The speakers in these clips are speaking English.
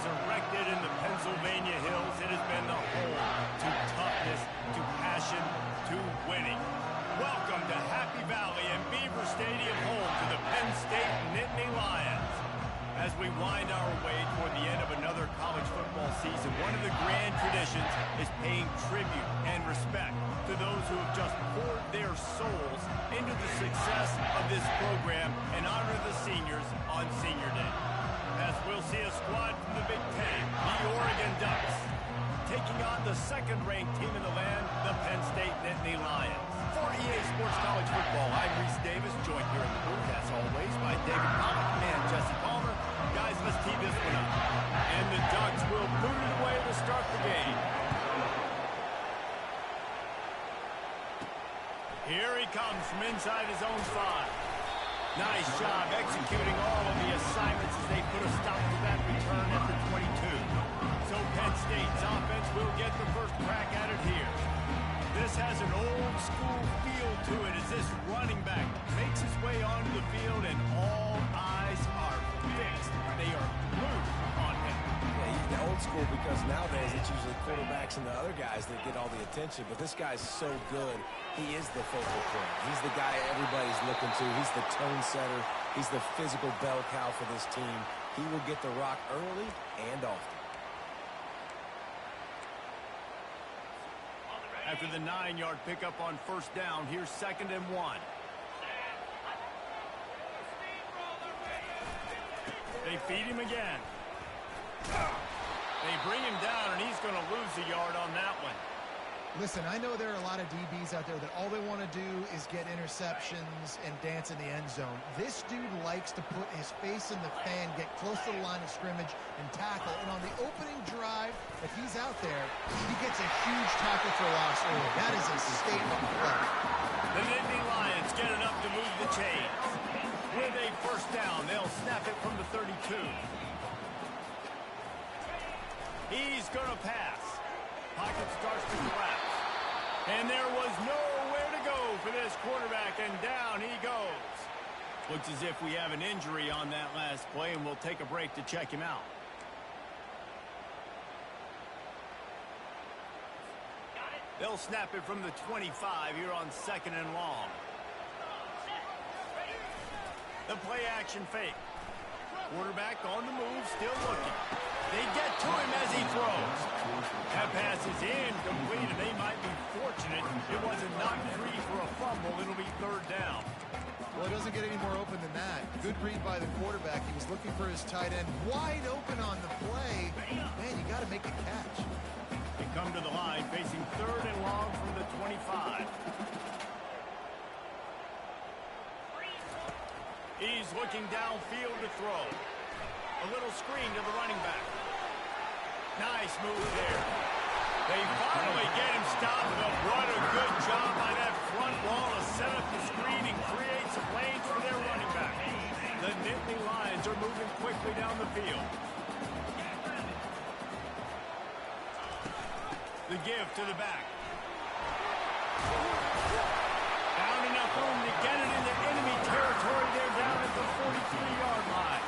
was erected in the Pennsylvania hills, it has been the home to toughness, to passion, to winning. Welcome to Happy Valley and Beaver Stadium, home to the Penn State Nittany Lions. As we wind our way toward the end of another college football season, one of the grand traditions is paying tribute and respect to those who have just poured their souls into the success of this program and honor the seniors on Senior Day. As we'll see a squad from the Big Ten, the Oregon Ducks, taking on the second-ranked team in the land, the Penn State Nittany Lions. For EA Sports College Football, I'm Reese Davis, joined here in the booth, as always, by David Pollock and Jesse Palmer. Guys, let's tee this one up. And the Ducks will boot it away to start the game. Here he comes from inside his own 5. Nice job executing all of the assignments as they put a stop to that return at the 22. So Penn State's offense will get the first crack at it here. This has an old-school feel to it as this running back makes his way onto the field and all eyes are fixed. They are glued on him. Yeah, he's old school because nowadays it's usually quarterbacks and the other guys that get all the attention. But this guy's so good. He is the focal point. He's the guy everybody's looking to. He's the tone setter. He's the physical bell cow for this team. He will get the rock early and often. After the 9-yard pickup on first down, here's 2nd and 1. They feed him again. They bring him down, and he's going to lose a yard on that one. Listen, I know there are a lot of DBs out there that all they want to do is get interceptions and dance in the end zone. This dude likes to put his face in the fan, get close to the line of scrimmage, and tackle. And on the opening drive, if he's out there, he gets a huge tackle for loss early. That is a statement play. The Nittany Lions get enough to move the chains. With a first down, they'll snap it from the 32. He's going to pass. Pocket starts to collapse. And there was nowhere to go for this quarterback, and down he goes. Looks as if we have an injury on that last play, and we'll take a break to check him out. They'll snap it from the 25 here on 2nd and long. The play action fake. Quarterback on the move, still looking. They get to him as he throws. That pass is incomplete, and they might be fortunate it wasn't knocked free for a fumble. It'll be 3rd down. Well, it doesn't get any more open than that. Good read by the quarterback. He was looking for his tight end wide open on the play. Man, you got to make the catch. They come to the line, facing 3rd and long from the 25. He's looking downfield to throw. A little screen to the running back. Nice move there. They finally get him stopped, but what a good job by that front wall to set up the screen and create some lanes for their running back. The Nittany Lions are moving quickly down the field. The give to the back. Found enough room to get it into enemy territory. They're down at the 43-yard line.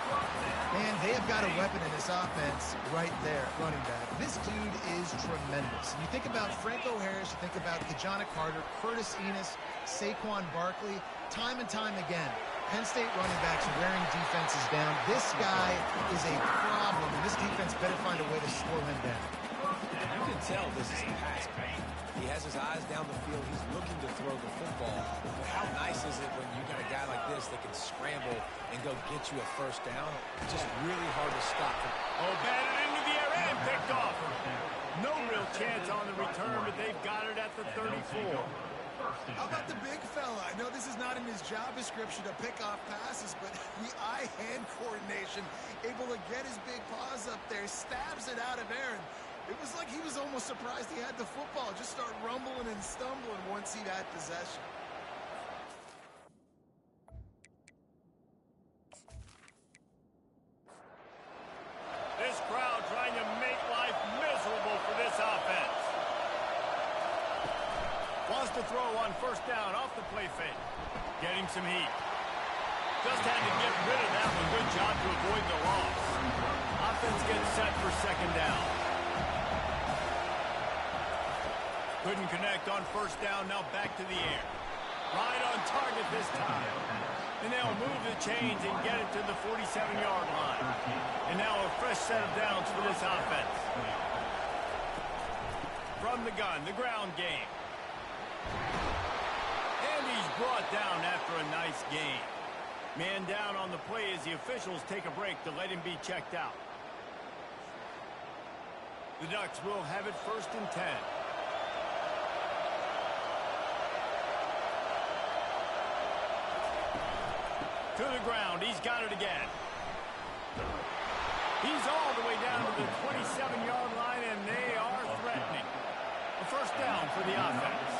Man, they have got a weapon in this offense right there, running back. This dude is tremendous. You think about Franco Harris, you think about Kajana Carter, Curtis Enos, Saquon Barkley, time and time again. Penn State running backs wearing defenses down. This guy is a problem, and this defense better find a way to slow him down. You can tell this is a pass play. He has his eyes down the field. He's looking to throw the football. But how nice is it when you got a guy like this that can scramble and go get you a first down? It's just really hard to stop him. Oh, batted into the air and picked off. No real chance on the return, but they've got it at the 34. How about the big fella? I know this is not in his job description to pick off passes, but the eye-hand coordination, able to get his big paws up there, stabs it out of air. It was like he was almost surprised he had the football. Just start rumbling and stumbling once he had possession. This crowd trying to make life miserable for this offense. Wants to throw on first down off the play fake. Getting some heat. Just had to get rid of that one. Good job to avoid the loss. Offense gets set for second down. Couldn't connect on first down. Now back to the air. Right on target this time. And they'll move the chains and get it to the 47-yard line. And now a fresh set of downs for this offense. From the gun, the ground game. And he's brought down after a nice gain. Man down on the play as the officials take a break to let him be checked out. The Ducks will have it 1st and 10. To the ground. He's got it again. He's all the way down to the 27-yard line, and they are threatening. A first down for the offense.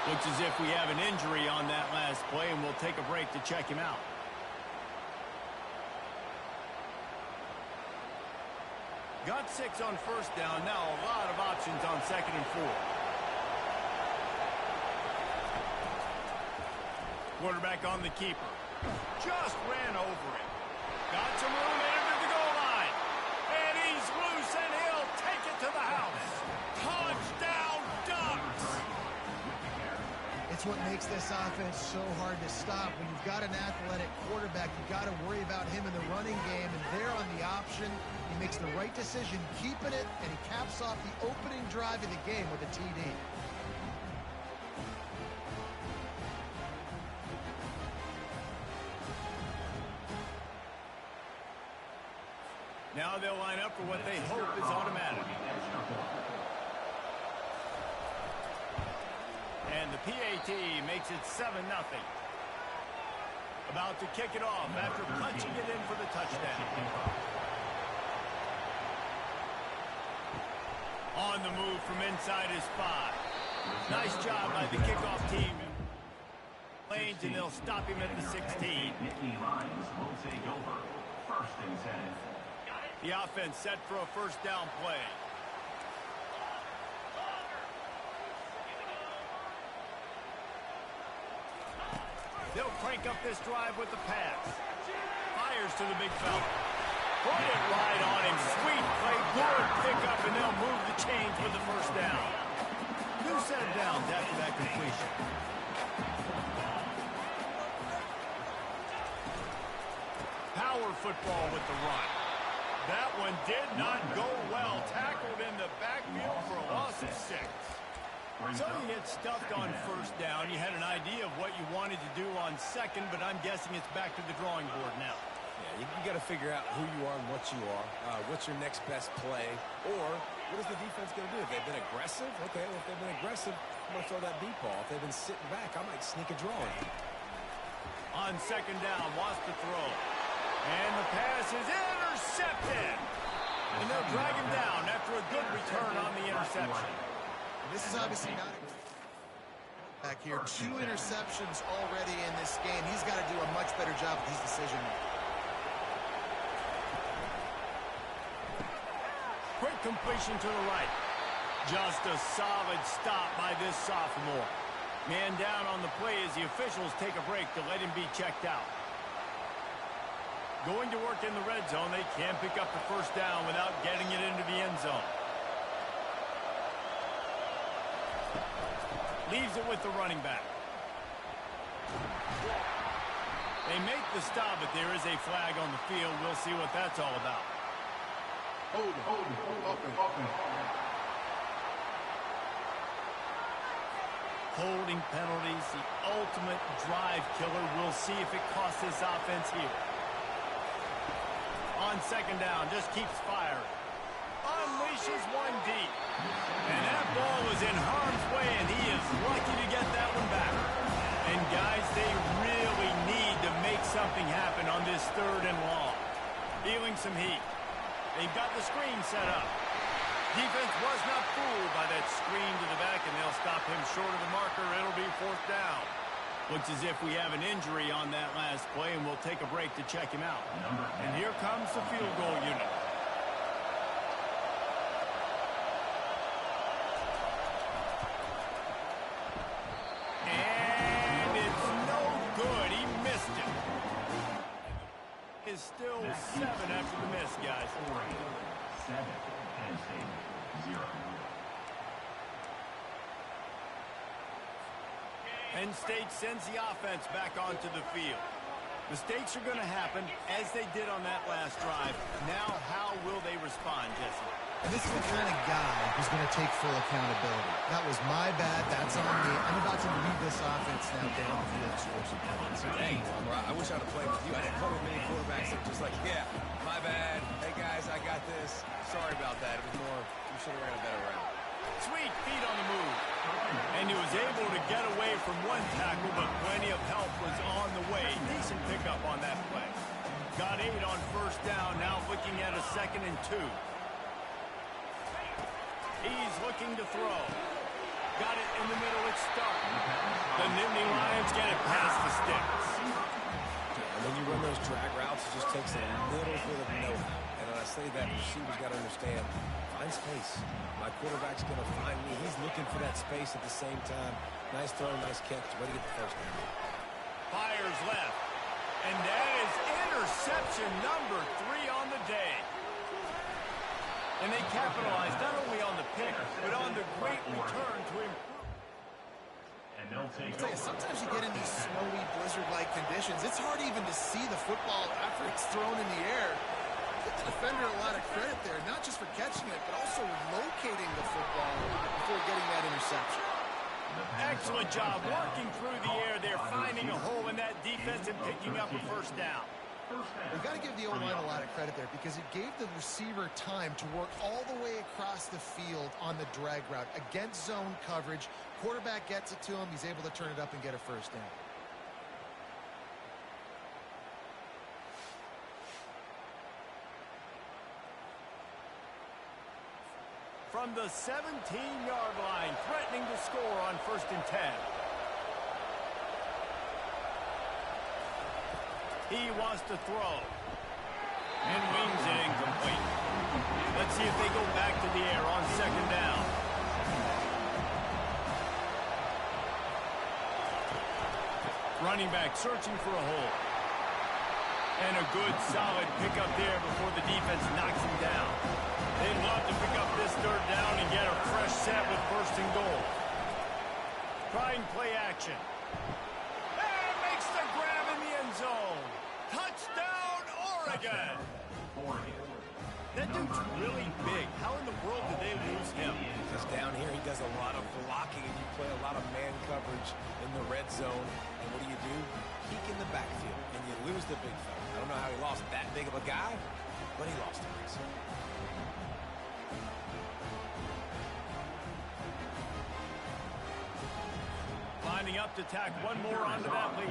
Looks as if we have an injury on that last play, and we'll take a break to check him out. Got 6 on first down. Now a lot of options on 2nd and 4. Quarterback on the keeper. Just ran over it. Got some room into the goal line. And he's loose, and he'll take it to the house. Touchdown, Ducks! It's what makes this offense so hard to stop. When you've got an athletic quarterback, you've got to worry about him in the running game, and there on the option, he makes the right decision, keeping it, and he caps off the opening drive of the game with a TD. Now they'll line up for what they hope is automatic. And the PAT makes it 7-0. About to kick it off after punching it in for the touchdown. On the move from inside his 5. Nice job by the kickoff team. Lanes, and they'll stop him at the 16. The offense set for a first down play. They'll crank up this drive with the pass. Fires to the big fella. Put it right on him. Sweet play. Good pickup, and they'll move the chains with the first down. New set of downs after that completion. Power football with the run. That one did not go well. Tackled in the backfield for a loss of 6. So you get stuffed on first down. You had an idea of what you wanted to do on second, but I'm guessing it's back to the drawing board now. Yeah, you got to figure out who you are and what you are. What's your next best play? Or what is the defense going to do? If they've been aggressive, okay, well, if they've been aggressive, I'm going to throw that deep ball. If they've been sitting back, I might sneak a draw in. On second down, wants to throw. And the pass is intercepted. And they'll drag him down after a good return on the interception. This is obviously not back here. 2 interceptions already in this game. He's got to do a much better job with his decision. Quick completion to the right. Just a solid stop by this sophomore. Man down on the play as the officials take a break to let him be checked out. Going to work in the red zone. They can't pick up the first down without getting it into the end zone. Leaves it with the running back. They make the stop, but there is a flag on the field. We'll see what that's all about. Holding penalties, the ultimate drive killer. We'll see if it costs this offense here. On second down, just keeps firing. Unleashes one deep. And that ball was in harm's way, and he is lucky to get that one back. And guys, they really need to make something happen on this 3rd and long. Feeling some heat. They've got the screen set up. Defense was not fooled by that screen to the back, and they'll stop him short of the marker. It'll be 4th down. Looks as if we have an injury on that last play, and we'll take a break to check him out. And here comes the field goal unit. Penn State sends the offense back onto the field. Mistakes are going to happen, as they did on that last drive. Now, how will they respond, Jesse? And this is the kind of guy who's going to take full accountability. That was my bad. That's on me. I'm about to lead this offense now down the field to score some points. Hey, I wish I'd have played with you. I didn't play with many quarterbacks that just like, yeah, my bad. Hey, guys, I got this. Sorry about that. It was more, we should have ran a better route. Sweet feet on the move. And he was able to get away from one tackle, but plenty of help was on the way. Decent pickup on that play. Got 8 on first down, now looking at a 2nd and 2. He's looking to throw. Got it in the middle at start. The Nittany Lions get it past the sticks. And when you run those drag routes, it just takes a little bit of know-how. And when I say that, receivers got to understand, find space. My quarterback's going to find me. He's looking for that space at the same time. Nice throw, nice catch. Way to get the first down. Fires left. And that is interception number 3 on the day. And they capitalized not only on the pick, but on the great return to improve. I'll tell you, sometimes you get in these snowy, blizzard-like conditions, it's hard even to see the football after it's thrown in the air. Give the defender a lot of credit there, not just for catching it, but also locating the football before getting that interception. Excellent job working through the air there, finding a hole in that defense and picking up a first down. We've got to give the O-line a lot of credit there because it gave the receiver time to work all the way across the field on the drag route against zone coverage. Quarterback gets it to him. He's able to turn it up and get a first down. From the 17-yard line, threatening to score on 1st and 10. He wants to throw. And wings it incomplete. Let's see if they go back to the air on 2nd down. Running back searching for a hole. And a good, solid pickup there before the defense knocks him down. They'd love to pick up this 3rd down and get a fresh set with 1st and goal. Trying play action. And makes the grab in the end zone. Touchdown, Oregon! That dude's really big. How in the world did they lose him? Because down here he does a lot of blocking and you play a lot of man coverage in the red zone. And what do? Peek in the backfield and you lose the big fella. I don't know how he lost that big of a guy, but he lost him. Lining up to tack one more onto that lead.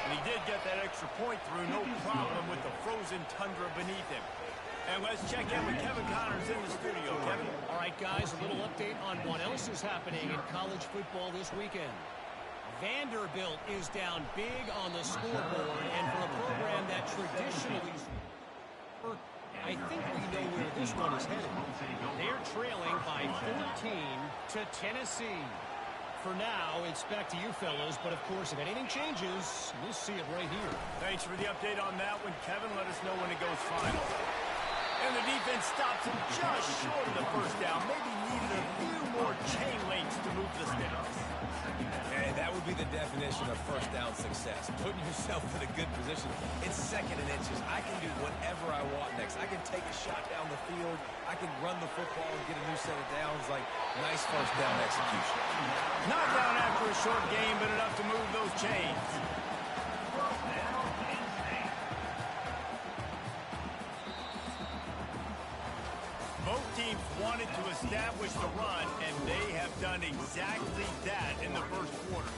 And he did get that extra point through, no problem with the frozen tundra beneath him. And let's check in with Kevin Connors in the studio. Kevin? All right, guys, a little update on what else is happening in college football this weekend. Vanderbilt is down big on the scoreboard, and for a program that traditionally... I think we know where this one is headed. They're trailing by 14 to Tennessee. For now, it's back to you fellows, but of course, if anything changes, we'll see it right here. Thanks for the update on that one, Kevin. Let us know when it goes final. And the defense stops him just short of the first down. Maybe needed a few more chain links to move the sticks. Hey, that would be the definition of first down success. Putting yourself in a good position. It's 2nd and inches. I can do whatever I want next. I can take a shot down the field. I can run the football and get a new set of downs. Like, nice first down execution. Not down after a short game, but enough to move those chains. Both teams wanted to establish the run, and they have done exactly that in the first quarter.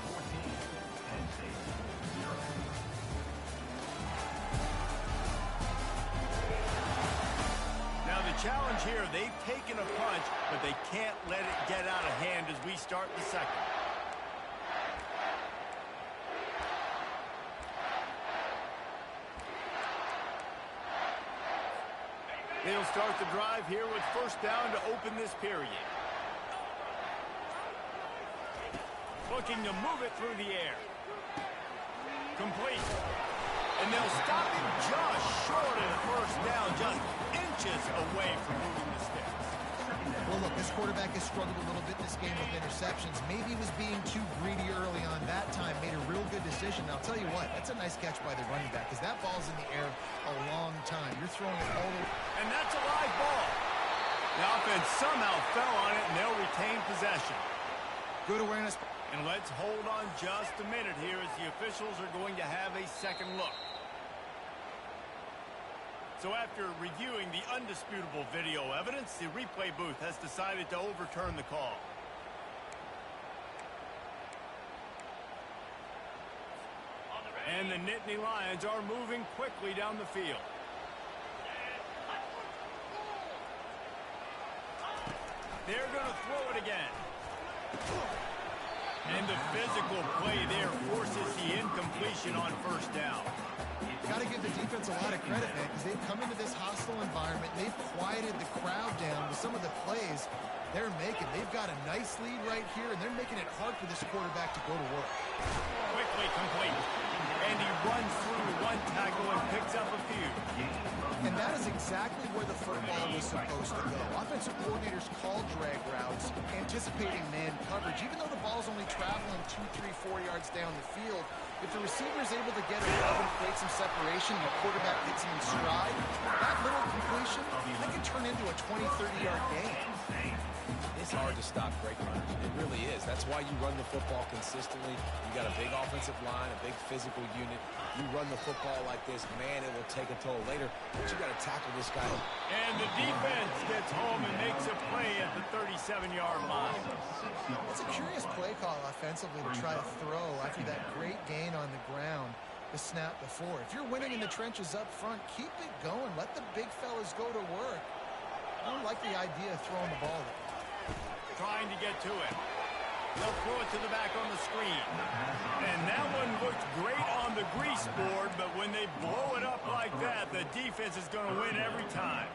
Now the challenge here, they've taken a punch, but they can't let it get out of hand as we start the second. They'll start the drive here with first down to open this period. Looking to move it through the air. Complete. And they'll stop him just short of the first down, just inches away from moving the sticks. Well, look, This quarterback has struggled a little bit in this game with interceptions. Maybe he was being too greedy early on that time, made a real good decision. I'll tell you what, that's a nice catch by the running back because that ball's in the air a long time. You're throwing it all over. And that's a live ball. The offense somehow fell on it, and they'll retain possession. Good awareness. And let's hold on just a minute here as the officials are going to have a second look. So after reviewing the undisputable video evidence, the replay booth has decided to overturn the call. And the Nittany Lions are moving quickly down the field. They're going to throw it again. And the physical play there forces the incompletion on first down. Got to give the defense a lot of credit, man, because they've come into this hostile environment. They've quieted the crowd down with some of the plays they're making. They've got a nice lead right here, and they're making it hard for this quarterback to go to work. Quickly complete. And he runs through one tackle and picks up a few. And that is exactly where the football was supposed to go. Offensive coordinators call drag routes, anticipating man coverage. Even though the ball's only traveling 2, 3, 4 yards down the field, if the receiver is able to get it up and create some separation and the quarterback gets him in stride, that little completion, that can turn into a 20, 30-yard gain. It's hard to stop great runners. It really is. That's why you run the football consistently. You got a big offensive line, a big physical unit. You run the football like this, man, it will take a toll later. But you got to tackle this guy. And the defense gets home and makes a play at the 37-yard line. It's a curious play call offensively to try to throw after that great gain on the ground the snap before. If you're winning in the trenches up front, keep it going. Let the big fellas go to work. I don't like the idea of throwing the ball there. Trying to get to it. They'll throw it to the back on the screen. And that one looked great on the grease board, but when they blow it up like that, the defense is going to win every time.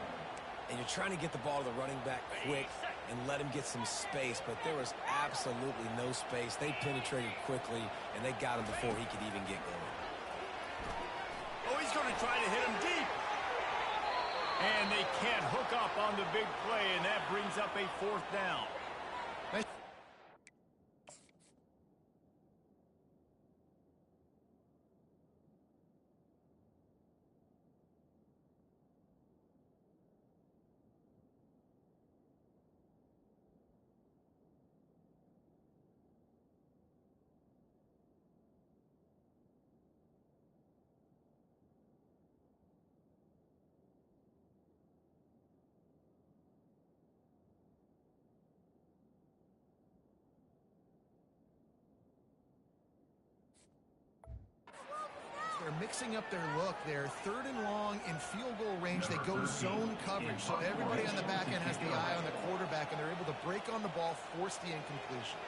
And you're trying to get the ball to the running back quick and let him get some space, but there was absolutely no space. They penetrated quickly, and they got him before he could even get going. Oh, he's going to try to hit him deep. And they can't hook up on the big play, and that brings up a fourth down. They're mixing up their look there. 3rd and long in field goal range. They go zone coverage. So everybody on the back end has the eye on the quarterback, and they're able to break on the ball, force the incompletion.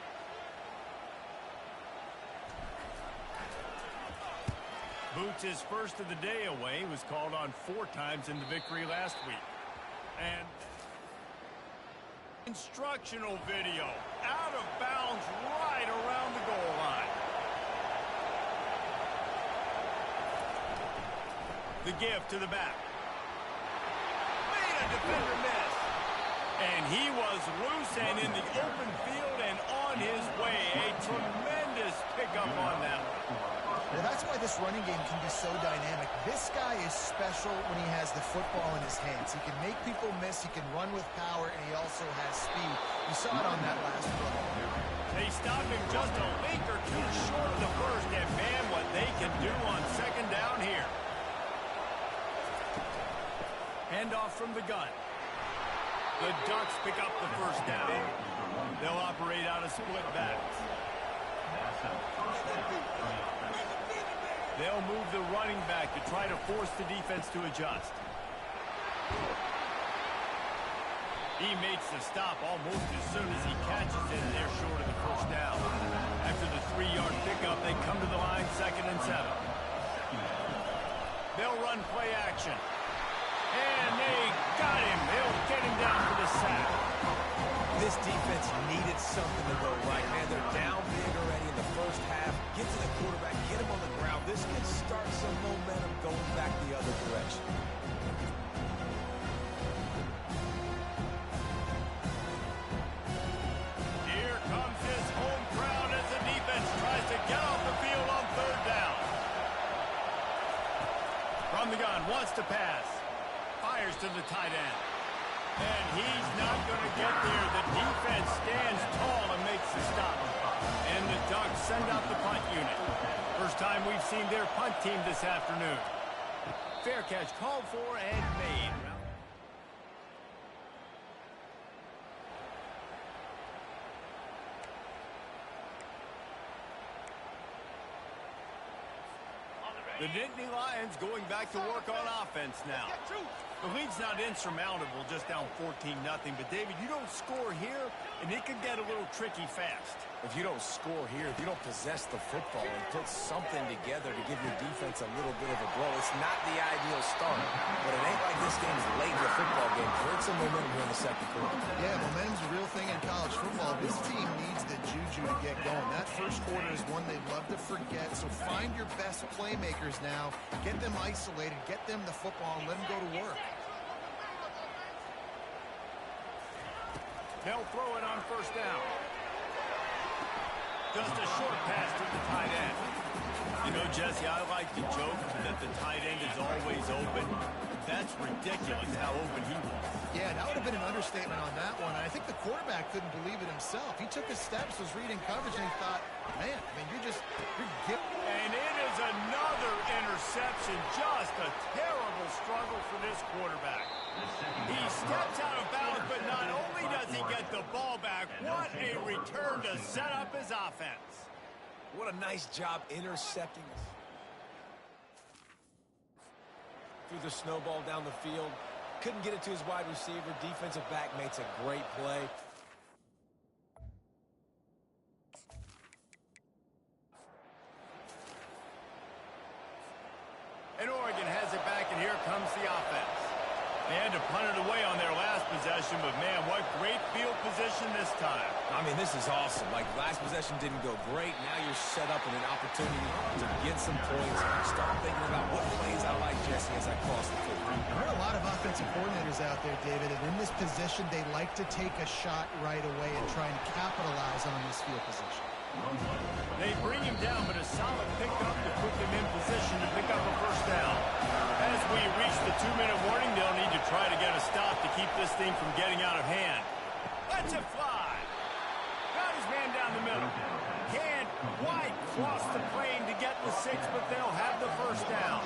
Boots' first of the day away was called on 4 times in the victory last week. And instructional video out of bounds right around the goal line. The give to the back. Made a defender miss. And he was loose and in the open field and on his way. A tremendous pickup on that one. Well, that's why this running game can be so dynamic. This guy is special when he has the football in his hands. He can make people miss, he can run with power, and he also has speed. You saw it on that last play. They stopped him just a link or two short of the first, and man, what they can do on second down here. Handoff from the gun. The Ducks pick up the first down. They'll operate out of split backs. They'll move the running back to try to force the defense to adjust. He makes the stop almost as soon as he catches it, and they're short of the first down. After the 3-yard pickup, they come to the line 2nd and 7. They'll run play action. And they got him. They'll get him down for the sack. This defense needed something to go right, man. They're down big already in the first half. Get to the quarterback, get him on the ground. This can start some momentum going back the other direction. to the tight end. And he's not going to get there. The defense stands tall and makes the stop. And the Ducks send out the punt unit. First time we've seen their punt team this afternoon. Fair catch called for and made. The Nittany Lions going back to work on offense now. The lead's not insurmountable, just down 14-0. But, David, you don't score here, and it could get a little tricky fast. If you don't score here, if you don't possess the football and put something together to give your defense a little bit of a blow, it's not the ideal start. But it ain't like this game's late in the football game. Create some momentum here in the second quarter. Yeah, momentum's a real thing in college football. This team needs the juju to get going. That first quarter is one they'd love to forget. So find your best playmakers now. Get them isolated. Get them the football and let them go to work. They'll throw it on first down. Just a short pass to the tight end. You know, Jesse, I like to joke that the tight end is always open. That's ridiculous how open he was. Yeah, that would have been an understatement on that one. I think the quarterback couldn't believe it himself. He took his steps, was reading coverage, and he thought, man, I mean, you're giving. And it is another interception. Just a terrible struggle for this quarterback. He steps out of bounds, but not only does he get the ball back, what a return to set up his offense. What a nice job intercepting this. Threw the snowball down the field. Couldn't get it to his wide receiver. Defensive back makes a great play. And Oregon has it back, and here comes the offense. They had to punt it away on their last possession, but, man, what great field position this time. I mean, this is awesome. Like, last possession didn't go great. Now you're set up in an opportunity to get some points. Start thinking about what plays I like, Jesse, as I cross the field. There are a lot of offensive coordinators out there, David, and in this position, they like to take a shot right away and try and capitalize on this field position. They bring him down, but a solid pickup to put them in position to pick up a first down. As we reach the 2-minute warning, they'll need to try to get a stop to keep this thing from getting out of hand. Let's it fly. Got his man down the middle. Can't quite cross the plane to get the 6, but they'll have the first down.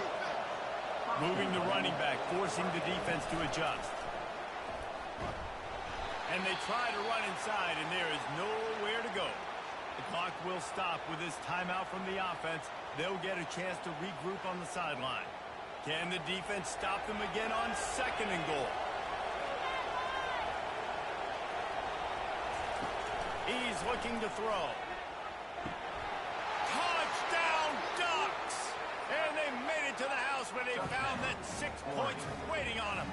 Moving the running back, forcing the defense to adjust. And they try to run inside, and there is nowhere to go. The clock will stop with this timeout from the offense. They'll get a chance to regroup on the sideline. Can the defense stop them again on 2nd and goal? He's looking to throw. Touchdown, Ducks! And they made it to the house where they found that 6 points waiting on them.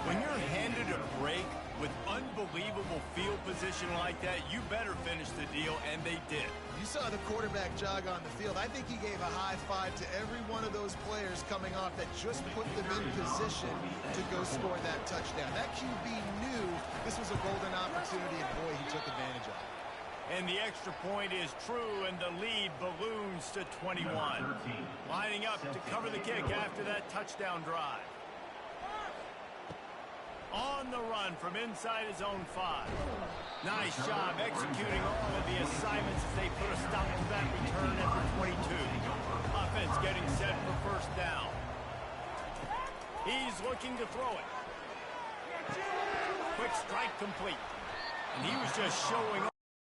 When you're handed a break with unbelievable field position like that, you better finish the deal, and they did. You saw the quarterback jog on the field. I think he gave a high five to every one of those players coming off that just put them in position to go score that touchdown. That QB knew this was a golden opportunity, and boy, he took advantage of it. And the extra point is true, and the lead balloons to 21. Lining up to cover the kick after that touchdown drive. On the run from inside his own 5. Nice job executing all of the assignments as they put a stop to that return at the 22. Offense getting set for first down. He's looking to throw it. Quick strike complete. And he was just showing